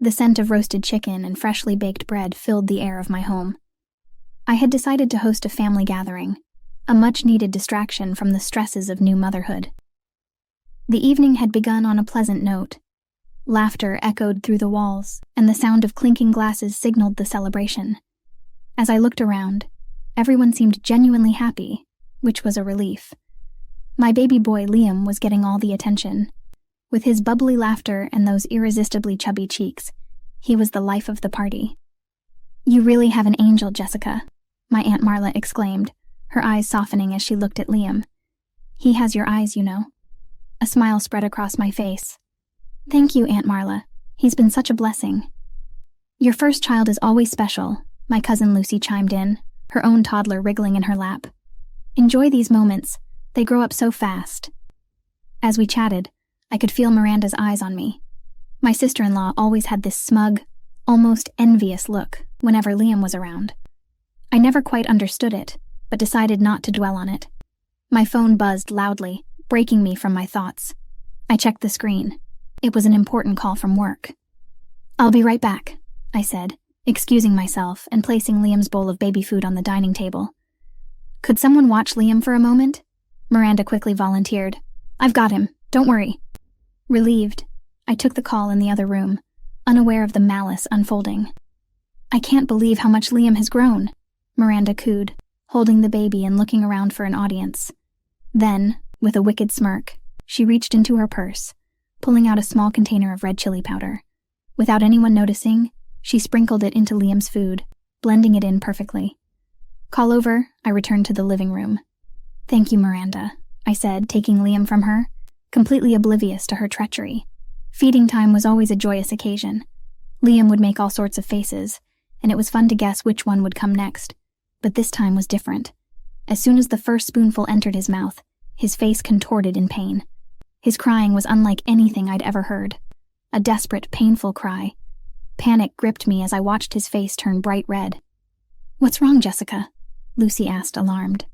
The scent of roasted chicken and freshly baked bread filled the air of my home. I had decided to host a family gathering, a much-needed distraction from the stresses of new motherhood. The evening had begun on a pleasant note. Laughter echoed through the walls, and the sound of clinking glasses signaled the celebration. As I looked around, everyone seemed genuinely happy, which was a relief. My baby boy Liam was getting all the attention. With his bubbly laughter and those irresistibly chubby cheeks, he was the life of the party. "You really have an angel, Jessica," my Aunt Marla exclaimed, her eyes softening as she looked at Liam. "He has your eyes, you know." A smile spread across my face. "Thank you, Aunt Marla. He's been such a blessing." "Your first child is always special," my cousin Lucy chimed in, her own toddler wriggling in her lap. "Enjoy these moments. They grow up so fast." As we chatted, I could feel Miranda's eyes on me. My sister-in-law always had this smug, almost envious look whenever Liam was around. I never quite understood it, but decided not to dwell on it. My phone buzzed loudly, breaking me from my thoughts. I checked the screen. It was an important call from work. "I'll be right back," I said, excusing myself and placing Liam's bowl of baby food on the dining table. "Could someone watch Liam for a moment?" Miranda quickly volunteered. "I've got him, don't worry." Relieved, I took the call in the other room, unaware of the malice unfolding. "I can't believe how much Liam has grown," Miranda cooed, holding the baby and looking around for an audience. Then, with a wicked smirk, she reached into her purse, pulling out a small container of red chili powder. Without anyone noticing, she sprinkled it into Liam's food, blending it in perfectly. Call over, I returned to the living room. "Thank you, Miranda," I said, taking Liam from her, completely oblivious to her treachery. Feeding time was always a joyous occasion. Liam would make all sorts of faces, and it was fun to guess which one would come next. But this time was different. As soon as the first spoonful entered his mouth, his face contorted in pain. His crying was unlike anything I'd ever heard. A desperate, painful cry. Panic gripped me as I watched his face turn bright red. "What's wrong, Jessica?" Lucy asked, alarmed.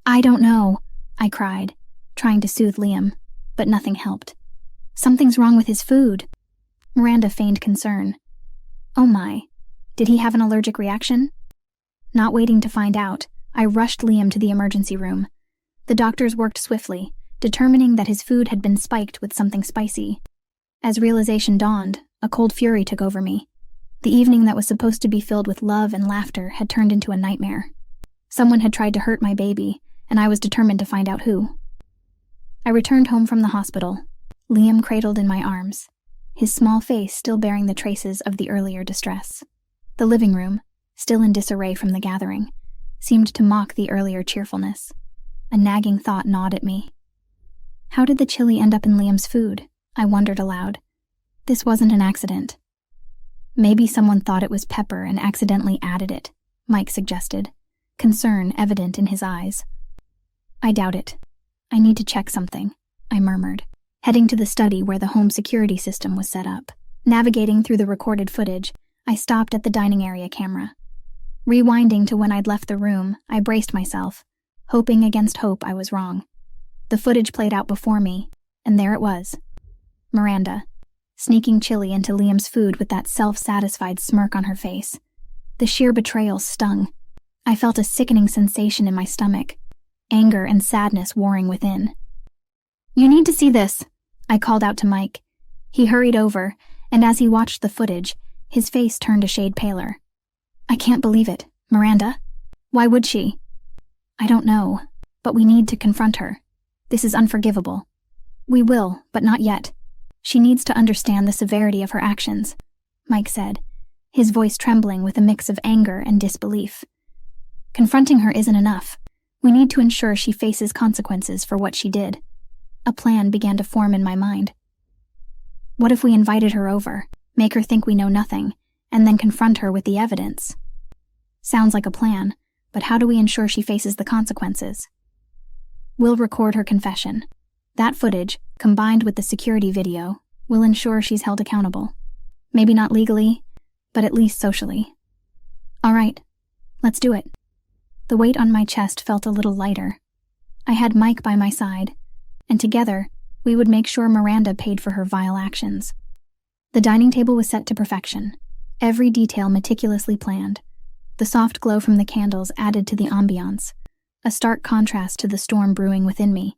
"I don't know," I cried, trying to soothe Liam, but nothing helped. "Something's wrong with his food." Miranda feigned concern. "Oh my, did he have an allergic reaction?" Not waiting to find out, I rushed Liam to the emergency room. The doctors worked swiftly, determining that his food had been spiked with something spicy. As realization dawned, a cold fury took over me. The evening that was supposed to be filled with love and laughter had turned into a nightmare. Someone had tried to hurt my baby, and I was determined to find out who. I returned home from the hospital, Liam cradled in my arms, his small face still bearing the traces of the earlier distress. The living room, still in disarray from the gathering, seemed to mock the earlier cheerfulness. A nagging thought gnawed at me. How did the chili end up in Liam's food? I wondered aloud. This wasn't an accident. Maybe someone thought it was pepper and accidentally added it, Mike suggested, concern evident in his eyes. I doubt it. I need to check something, I murmured, heading to the study where the home security system was set up. Navigating through the recorded footage, I stopped at the dining area camera. Rewinding to when I'd left the room, I braced myself, hoping against hope I was wrong. The footage played out before me, and there it was. Miranda, sneaking chili into Liam's food with that self-satisfied smirk on her face. The sheer betrayal stung. I felt a sickening sensation in my stomach, anger and sadness warring within. "You need to see this," I called out to Mike. He hurried over, and as he watched the footage, his face turned a shade paler. "I can't believe it. Miranda? Why would she?" "I don't know, but we need to confront her. This is unforgivable." "We will, but not yet. She needs to understand the severity of her actions," Mike said, his voice trembling with a mix of anger and disbelief. "Confronting her isn't enough. We need to ensure she faces consequences for what she did." A plan began to form in my mind. What if we invited her over, make her think we know nothing, and then confront her with the evidence? Sounds like a plan, but how do we ensure she faces the consequences? We'll record her confession. That footage, combined with the security video, will ensure she's held accountable. Maybe not legally, but at least socially. All right, let's do it. The weight on my chest felt a little lighter. I had Mike by my side, and together, we would make sure Miranda paid for her vile actions. The dining table was set to perfection, every detail meticulously planned. The soft glow from the candles added to the ambiance, a stark contrast to the storm brewing within me.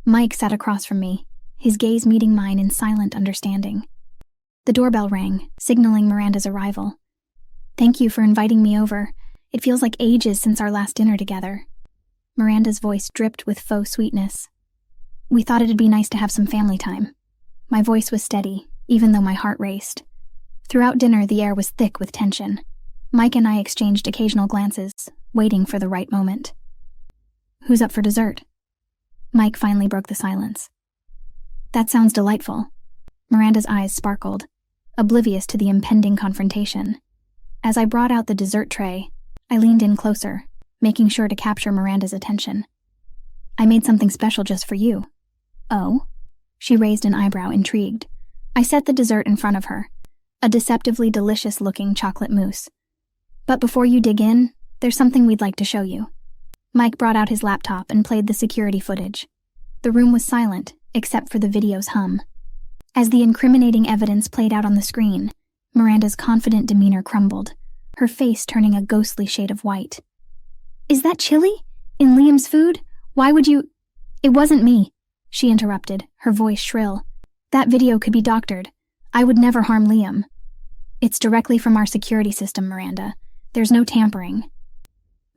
Mike sat across from me, his gaze meeting mine in silent understanding. The doorbell rang, signaling Miranda's arrival. "Thank you for inviting me over. It feels like ages since our last dinner together." Miranda's voice dripped with faux sweetness. "We thought it'd be nice to have some family time." My voice was steady, even though my heart raced. Throughout dinner, the air was thick with tension. Mike and I exchanged occasional glances, waiting for the right moment. "Who's up for dessert?" Mike finally broke the silence. "That sounds delightful." Miranda's eyes sparkled, oblivious to the impending confrontation. As I brought out the dessert tray, I leaned in closer, making sure to capture Miranda's attention. "I made something special just for you." "Oh?" She raised an eyebrow, intrigued. I set the dessert in front of her, a deceptively delicious-looking chocolate mousse. "But before you dig in, there's something we'd like to show you." Mike brought out his laptop and played the security footage. The room was silent, except for the video's hum. As the incriminating evidence played out on the screen, Miranda's confident demeanor crumbled, her face turning a ghostly shade of white. "Is that chili? In Liam's food? Why would you—" "It wasn't me," she interrupted, her voice shrill. "That video could be doctored. I would never harm Liam." "It's directly from our security system, Miranda. There's no tampering."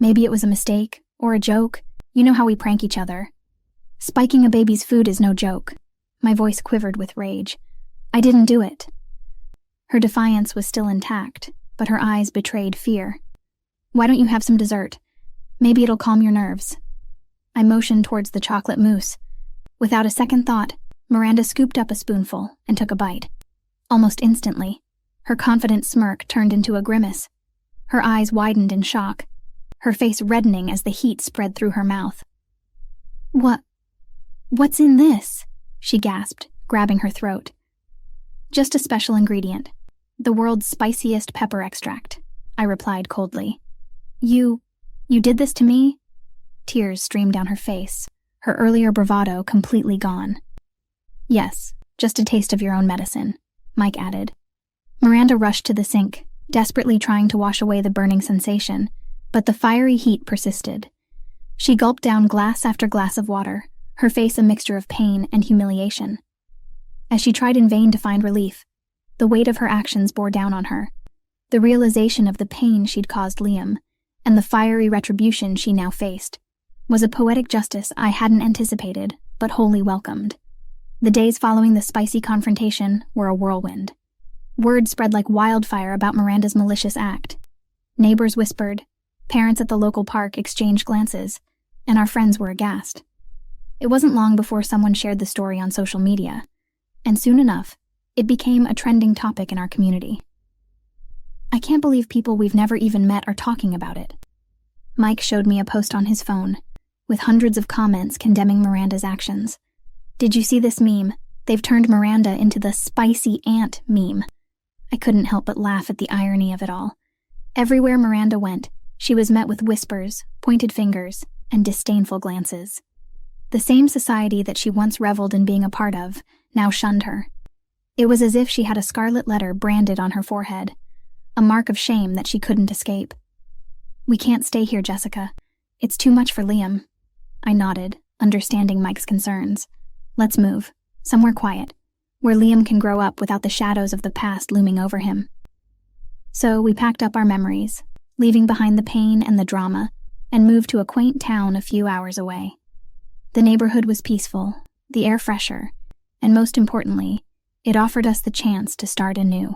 "Maybe it was a mistake, or a joke. You know how we prank each other." "Spiking a baby's food is no joke." My voice quivered with rage. "I didn't do it." Her defiance was still intact, but her eyes betrayed fear. "Why don't you have some dessert? Maybe it'll calm your nerves." I motioned towards the chocolate mousse. Without a second thought, Miranda scooped up a spoonful and took a bite. Almost instantly, her confident smirk turned into a grimace. Her eyes widened in shock, her face reddening as the heat spread through her mouth. What's in this?" she gasped, grabbing her throat. "Just a special ingredient. The world's spiciest pepper extract," I replied coldly. You did this to me?" Tears streamed down her face, her earlier bravado completely gone. "Yes, just a taste of your own medicine," Mike added. Miranda rushed to the sink, desperately trying to wash away the burning sensation, but the fiery heat persisted. She gulped down glass after glass of water, her face a mixture of pain and humiliation. As she tried in vain to find relief, the weight of her actions bore down on her. The realization of the pain she'd caused Liam, and the fiery retribution she now faced, was a poetic justice I hadn't anticipated, but wholly welcomed. The days following the spicy confrontation were a whirlwind. Word spread like wildfire about Miranda's malicious act. Neighbors whispered, parents at the local park exchanged glances, and our friends were aghast. It wasn't long before someone shared the story on social media, and soon enough, it became a trending topic in our community. "I can't believe people we've never even met are talking about it." Mike showed me a post on his phone, with hundreds of comments condemning Miranda's actions. "Did you see this meme? They've turned Miranda into the spicy ant meme." I couldn't help but laugh at the irony of it all. Everywhere Miranda went, she was met with whispers, pointed fingers, and disdainful glances. The same society that she once reveled in being a part of now shunned her. It was as if she had a scarlet letter branded on her forehead, a mark of shame that she couldn't escape. "We can't stay here, Jessica. It's too much for Liam." I nodded, understanding Mike's concerns. "Let's move. Somewhere quiet, where Liam can grow up without the shadows of the past looming over him." So we packed up our memories, leaving behind the pain and the drama, and moved to a quaint town a few hours away. The neighborhood was peaceful, the air fresher, and most importantly, it offered us the chance to start anew.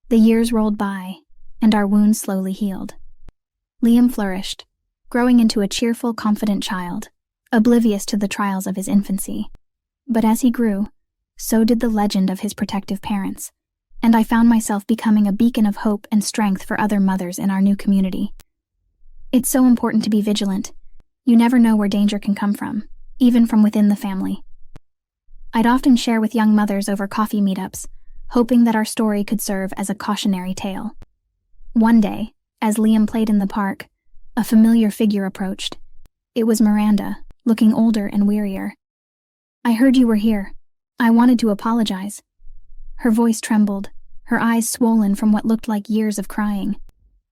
The years rolled by, and our wounds slowly healed. Liam flourished, growing into a cheerful, confident child, oblivious to the trials of his infancy. But as he grew, so did the legend of his protective parents, and I found myself becoming a beacon of hope and strength for other mothers in our new community. It's so important to be vigilant. You never know where danger can come from, even from within the family. I'd often share with young mothers over coffee meetups, hoping that our story could serve as a cautionary tale. One day, as Liam played in the park, a familiar figure approached. It was Miranda, looking older and wearier. "I heard you were here. I wanted to apologize." Her voice trembled, her eyes swollen from what looked like years of crying.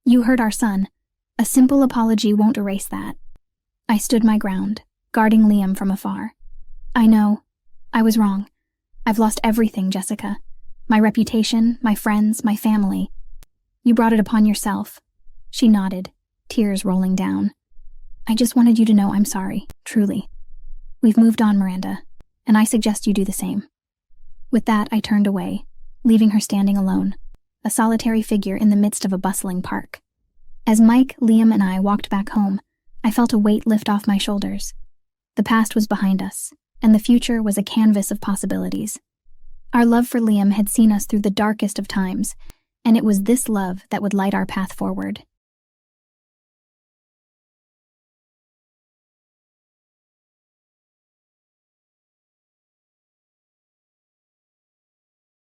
"You hurt our son. A simple apology won't erase that." I stood my ground, guarding Liam from afar. "I know. I was wrong. I've lost everything, Jessica. My reputation, my friends, my family. You brought it upon yourself." She nodded, tears rolling down. "I just wanted you to know I'm sorry, truly. We've moved on, Miranda, and I suggest you do the same." With that, I turned away, leaving her standing alone, a solitary figure in the midst of a bustling park. As Mike, Liam, and I walked back home, I felt a weight lift off my shoulders. The past was behind us, and the future was a canvas of possibilities. Our love for Liam had seen us through the darkest of times, and it was this love that would light our path forward.